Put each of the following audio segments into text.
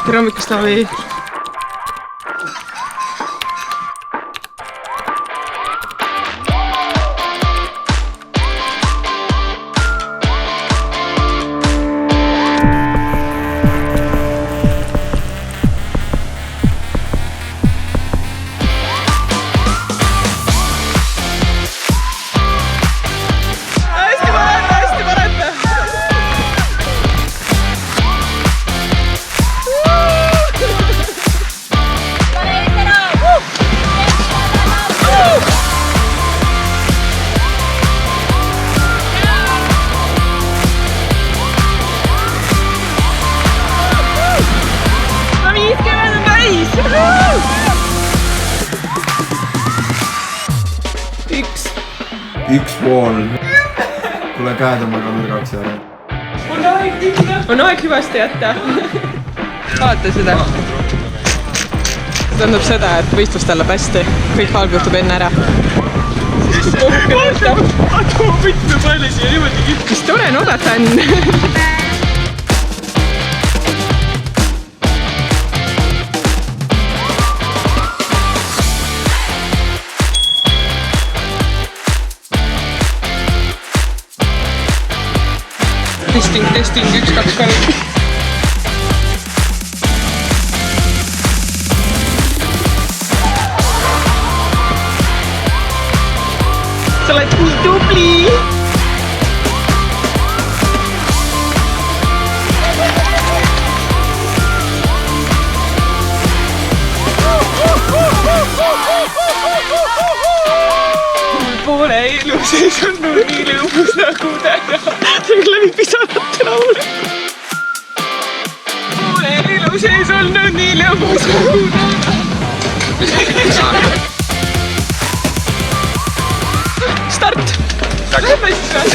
tere hommikust, Taavi! Üks pool. Tule käed omaga mürgaks ära. On aeg hüvasti jätta. Vaata seda. Tähendab seda, et võistlustel läheb hästi. Kõik halb juhtub enne ära. Aga võtme palju siia niimoodi kipp. Mis tore oodata on. Testing, 1, 2, 3. Sa oled nii tubli! Poole elu sees on nii lõbus nagu täna. See läbi pisarate laule. Poole elu sees on nii lõbus nagu täna. Start! Lähme siis veel.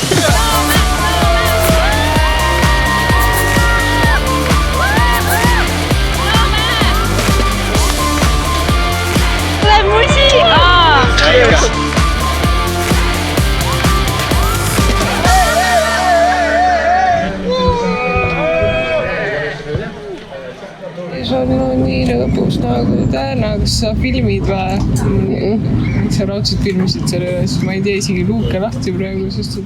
Tuleb musi! See on nii lõbus nagu täna, kas sa filmid või? Sa raudselt filmisid selle üles, ma ei tee isegi luuke lahti praegu, sest